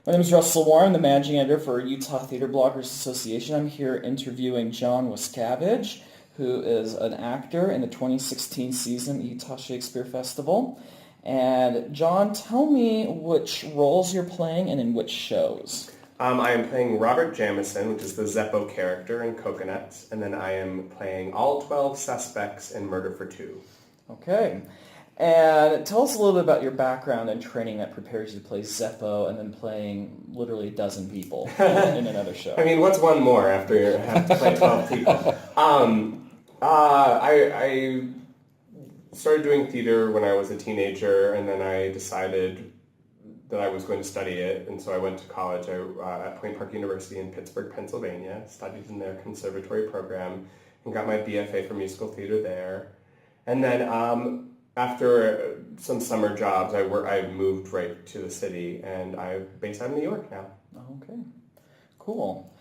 My name is Russell Warren, the managing editor for Utah Theater Bloggers Association. I'm here interviewing John Wascavage, who is an actor in the 2016 season Utah Shakespeare Festival. And John, tell me which roles you're playing and in which shows. I am playing Robert Jamison, which is the Zeppo character in Cocoanuts, and then I am playing all 12 suspects in Murder for Two. Okay. And tell us a little bit about your background and training that prepares you to play Zeppo and then playing literally a dozen people in another show. I mean, what's one more after you have to play 12 people? I started doing theater when I was a teenager, and then I decided that I was going to study it, and so I went to college at Point Park University in Pittsburgh, Pennsylvania, studied in their conservatory program, and got my BFA for musical theater there. And then after some summer jobs, I moved right to the city, and I'm based out of New York now. Okay, cool.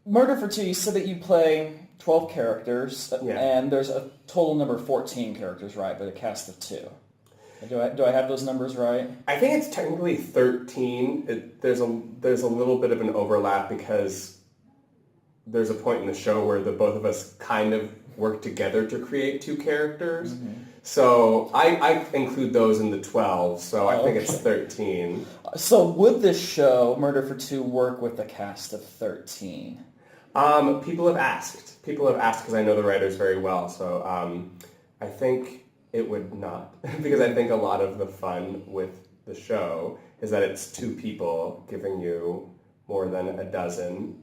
Murder for Two, you said that you play 12 characters, and there's a total number of 14 characters, right, but a cast of 2. Do I have those numbers right? I think it's technically 13. There's a little bit of an overlap because there's a point in the show where the both of us kind of work together to create 2 characters. Mm-hmm. So I include those in the 12, so I think it's 13. So would this show, Murder for Two, work with a cast of 13? People have asked. Because I know the writers very well, so I think it would not, because I think a lot of the fun with the show is that it's 2 people giving you more than a dozen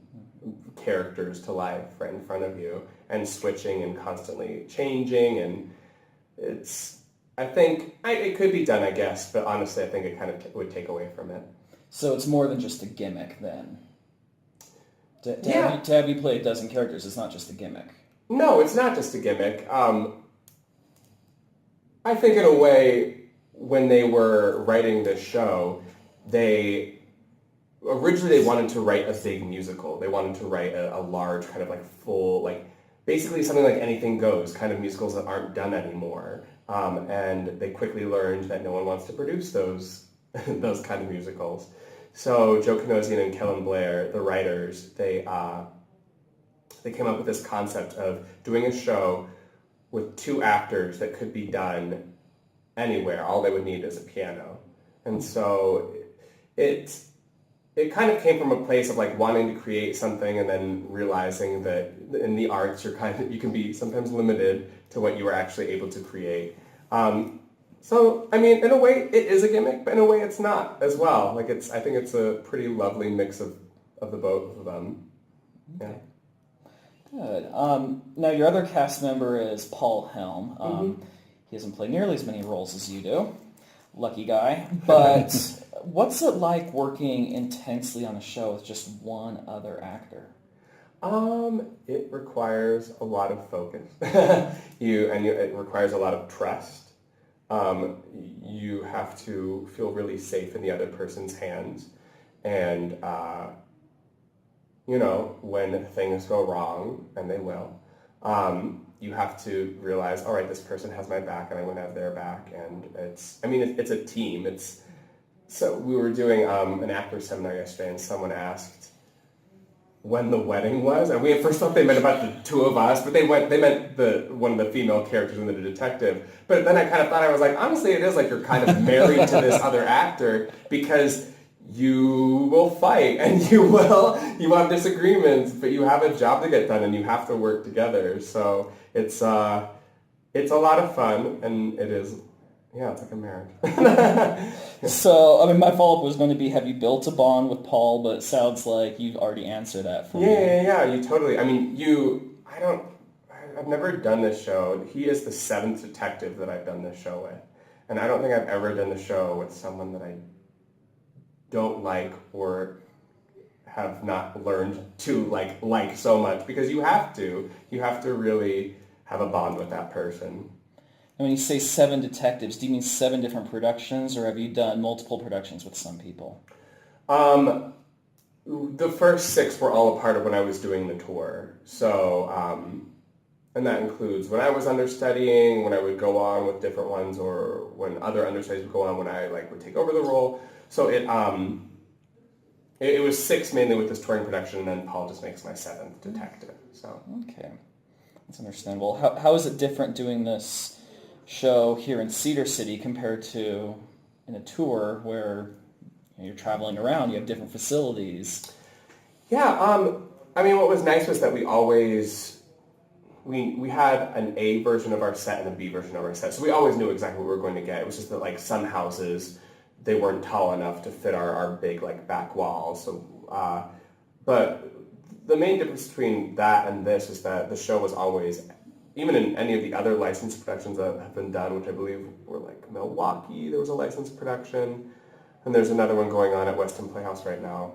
characters to life right in front of you, and switching and constantly changing, and I think it could be done, I guess, but honestly I think it kind of would take away from it. So it's more than just a gimmick then? To have you play a dozen characters, it's not just a gimmick? No, it's not just a gimmick. I think in a way, when they were writing this show, originally they wanted to write a big musical. They wanted to write a large kind of like full, like basically something like Anything Goes, kind of musicals that aren't done anymore. And they quickly learned that no one wants to produce those those kind of musicals. So Joe Kanosian and Kellen Blair, the writers, they came up with this concept of doing a show with 2 actors that could be done anywhere. All they would need is a piano. And so it kind of came from a place of like wanting to create something and then realizing that in the arts you can be sometimes limited to what you are actually able to create. So I mean, in a way it is a gimmick, but in a way it's not as well. Like I think it's a pretty lovely mix of the both of them. Yeah. Good. Now, your other cast member is Paul Helm. He doesn't play nearly as many roles as you do. Lucky guy. But what's it like working intensely on a show with just one other actor? It requires a lot of focus. It requires a lot of trust. You have to feel really safe in the other person's hands. And when things go wrong, and they will, you have to realize, all right, this person has my back, and I'm going to have their back, and it's a team. So we were doing an actor seminar yesterday, and someone asked when the wedding was, and we at first thought they meant about the 2 of us, but they meant one of the female characters and the detective. But then I kind of thought, I was like, honestly, it is like you're kind of married to this other actor, because you will fight and you have disagreements, but you have a job to get done and you have to work together. So it's a lot of fun, and it is, it's like a marriage. So, my follow-up was going to be, have you built a bond with Paul? But it sounds like you've already answered that for me. Yeah, you totally. I've never done this show. He is the 7th detective that I've done this show with. And I don't think I've ever done the show with someone that I don't like or have not learned to like so much, because you have to really have a bond with that person. And when you say 7 detectives, do you mean 7 different productions, or have you done multiple productions with some people? The first 6 were all a part of when I was doing the tour. So And that includes when I was understudying, when I would go on with different ones, or when other understudies would go on when I would take over the role. So It was 6 mainly with this touring production, and then Paul just makes my 7th detective. So Okay, that's understandable. How is it different doing this show here in Cedar City compared to in a tour where you're traveling around, you have different facilities? yeah, I mean, what was nice was that we always we had an A version of our set and a B version of our set, so we always knew exactly what we were going to get. It was just that like some houses, they weren't tall enough to fit our big like back walls. So, but the main difference between that and this is that the show was always, even in any of the other licensed productions that have been done, which I believe were like Milwaukee, there was a licensed production, and there's another one going on at Weston Playhouse right now.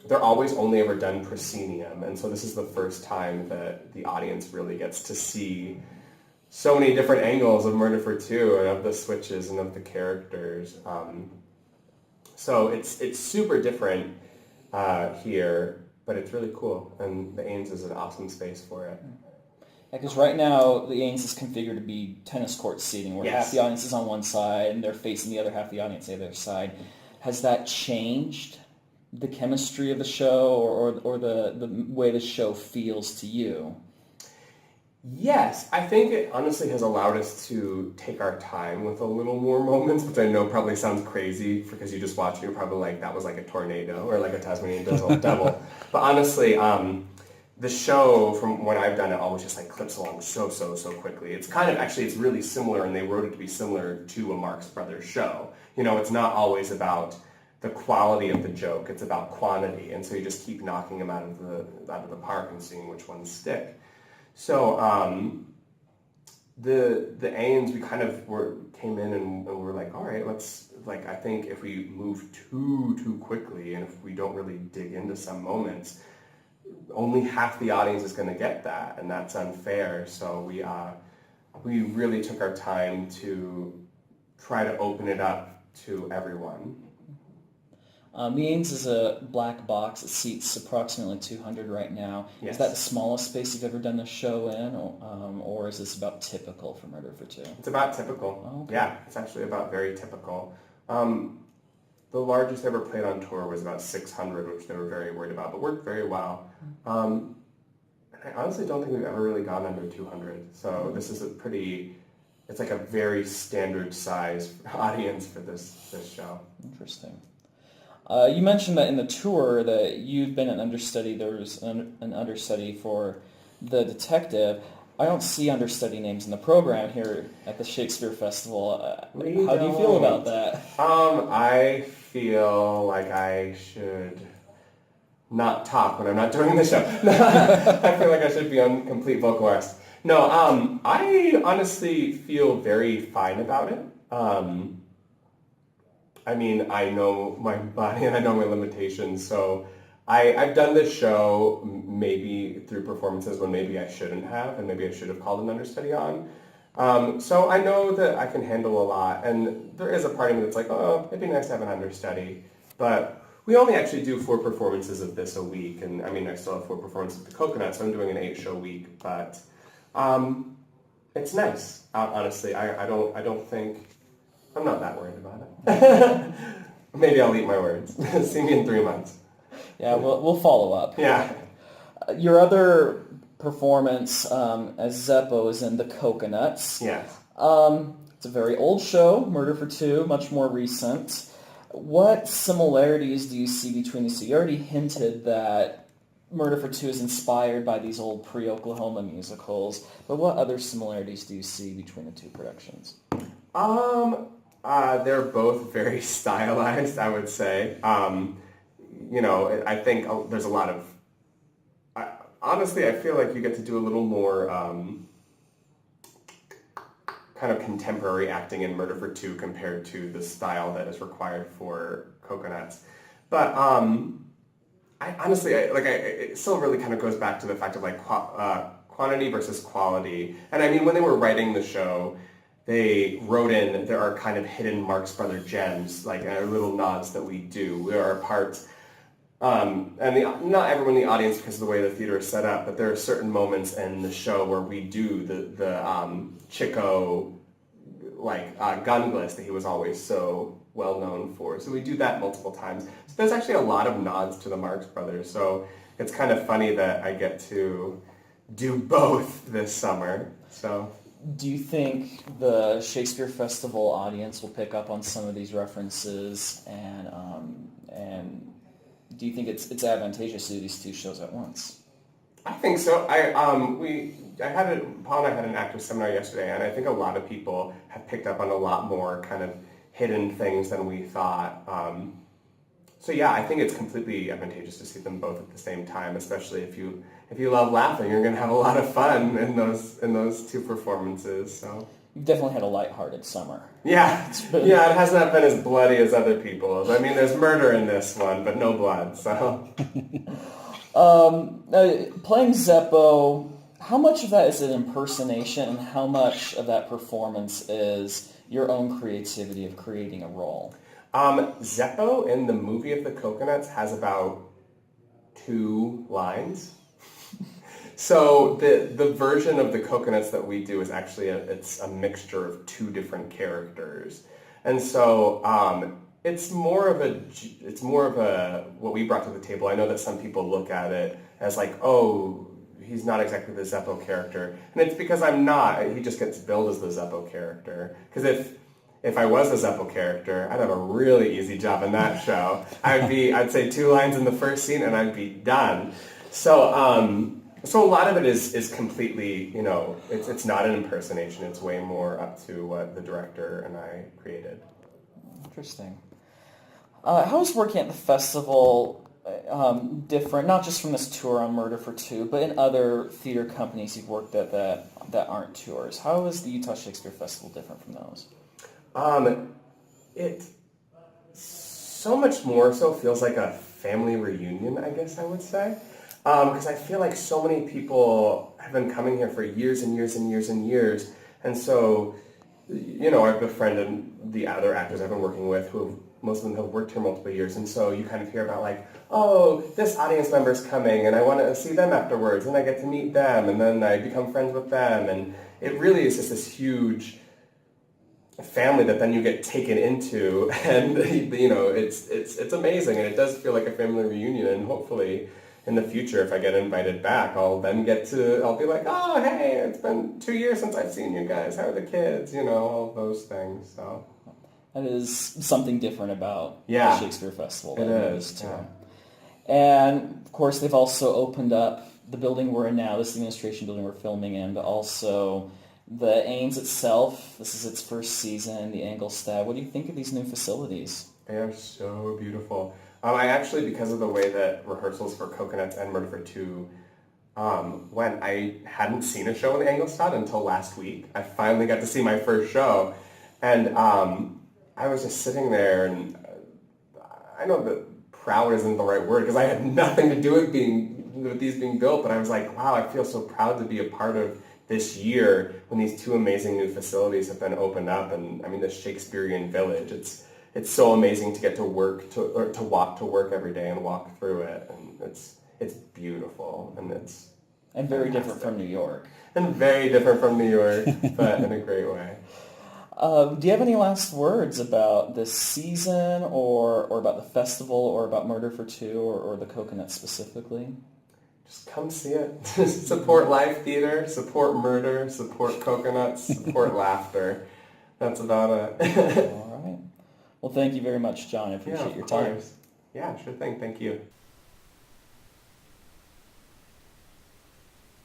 They're always only ever done proscenium, and so this is the first time that the audience really gets to see so many different angles of Murder for Two and of the switches and of the characters. So it's super different here, but it's really cool, and the Ames is an awesome space for it. Yeah, because right now the Ames is configured to be tennis court seating, where half the audience is on one side and they're facing the other half of the audience on the other side. Has that changed the chemistry of the show, or the way the show feels to you? Yes, I think it honestly has allowed us to take our time with a little more moments, which I know probably sounds crazy because you just watch it, you're probably like, that was like a tornado or like a Tasmanian devil. But honestly, the show, from when I've done it, always just like clips along so quickly. It's kind of, actually, it's really similar, and they wrote it to be similar to a Marx Brothers show. You know, it's not always about the quality of the joke, it's about quantity, and so you just keep knocking them out of the park and seeing which ones stick. So the Ains, we kind of came in and we're like, all right, let's, like, I think if we move too quickly and if we don't really dig into some moments, only half the audience is going to get that, and that's unfair. So we really took our time to try to open it up to everyone. The Ames is a black box. It seats approximately 200 right now. Yes. Is that the smallest space you've ever done a show in, or is this about typical for Murder for Two? It's about typical. Oh, okay. Yeah, it's actually about very typical. The largest I ever played on tour was about 600, which they were very worried about, but worked very well. And I honestly don't think we've ever really gone under 200. So this is it's like a very standard size audience for this show. Interesting. You mentioned that in the tour that you've been an understudy. There was an understudy for the detective. I don't see understudy names in the program here at the Shakespeare Festival. How do you feel about that? I feel like I should not talk when I'm not doing the show. I feel like I should be on complete vocal rest. No, I honestly feel very fine about it. I mean, I know my body and I know my limitations, so I've done this show maybe through performances when maybe I shouldn't have, and maybe I should have called an understudy on. So I know that I can handle a lot, and there is a part of me that's like, oh, it'd be nice to have an understudy, but we only actually do 4 performances of this a week, and I mean, I still have 4 performances of the Cocoanuts, so I'm doing an 8-show week, but it's nice, honestly. I don't think, I'm not that worried about it. Maybe I'll eat my words. See me in 3 months. Yeah, we'll follow up. Yeah. Your other performance as Zeppo is in the Cocoanuts. Yes. It's a very old show, Murder for Two, much more recent. What similarities do you see between these two? You already hinted that Murder for Two is inspired by these old pre-Oklahoma musicals, but what other similarities do you see between the two productions? They're both very stylized, I would say. You know, I think there's a lot of... honestly, I feel like you get to do a little more kind of contemporary acting in Murder for Two compared to the style that is required for Cocoanuts. But it still really kind of goes back to the fact of like quantity versus quality. And I mean, when they were writing the show, they wrote in, there are kind of hidden Marx Brother gems, like little nods that we do. There are parts, and not everyone in the audience because of the way the theater is set up, but there are certain moments in the show where we do the Chico, like gun glist that he was always so well known for. So we do that multiple times. So there's actually a lot of nods to the Marx Brothers. So it's kind of funny that I get to do both this summer. So. Do you think the Shakespeare Festival audience will pick up on some of these references, and do you think it's advantageous to do these two shows at once? I think so. Paul and I had an actor seminar yesterday, and I think a lot of people have picked up on a lot more kind of hidden things than we thought. So yeah, I think it's completely advantageous to see them both at the same time, especially if you love laughing. You're going to have a lot of fun in those two performances. So You've definitely had a lighthearted summer. yeah, it has not been as bloody as other people's. I mean, there's murder in this one, but no blood. So playing Zeppo, how much of that is an impersonation, and how much of that performance is your own creativity of creating a role? Zeppo in the movie of the Cocoanuts has about 2 lines. So the version of the Cocoanuts that we do is actually it's a mixture of 2 different characters, and so it's more of a what we brought to the table. I know that some people look at it as like, oh, he's not exactly the Zeppo character, and it's because I'm not. He just gets billed as the Zeppo character, because if I was a Zeppo character, I'd have a really easy job in that show. I'd say 2 lines in the first scene and I'd be done. So a lot of it is completely, it's not an impersonation. It's way more up to what the director and I created. Interesting. How is working at the festival different, not just from this tour on Murder for Two, but in other theater companies you've worked at that aren't tours? How is the Utah Shakespeare Festival different from those? It so much more so feels like a family reunion, I guess I would say. Because I feel like so many people have been coming here for years and years and years and years. And so, I've befriended the other actors I've been working with most of them have worked here multiple years. And so you kind of hear about like, oh, this audience member's coming and I want to see them afterwards. And I get to meet them and then I become friends with them. And it really is just this huge family that then you get taken into, and it's amazing, and it does feel like a family reunion. And hopefully in the future, if I get invited back, I'll be like, oh, hey, it's been 2 years since I've seen you guys. How are the kids? All those things. So that is something different about the Shakespeare Festival. It is too. Yeah. And of course, they've also opened up the building we're in now. This is the administration building we're filming in, but also the Ames itself. This is its first season, the Engelstad. What do you think of these new facilities? They are so beautiful. I actually, because of the way that rehearsals for Cocoanuts and Murder for Two went, I hadn't seen a show in Engelstad until last week. I finally got to see my first show. And I was just sitting there, and I know that proud isn't the right word, because I had nothing to do with these being built, but I was like, wow, I feel so proud to be a part of this year when these two amazing new facilities have been opened up. And I mean, the Shakespearean Village, it's so amazing to get to walk to work every day and walk through it, and it's beautiful, and it's very different from New York. And very different from New York, but in a great way. Do you have any last words about this season, or about the festival, or about Murder for Two, or the Coconuts specifically? Just come see it. Support live theater, support murder, support Coconuts, support laughter. That's about it. All right. Well, thank you very much, John. I appreciate your time. Yeah, sure thing. Thank you.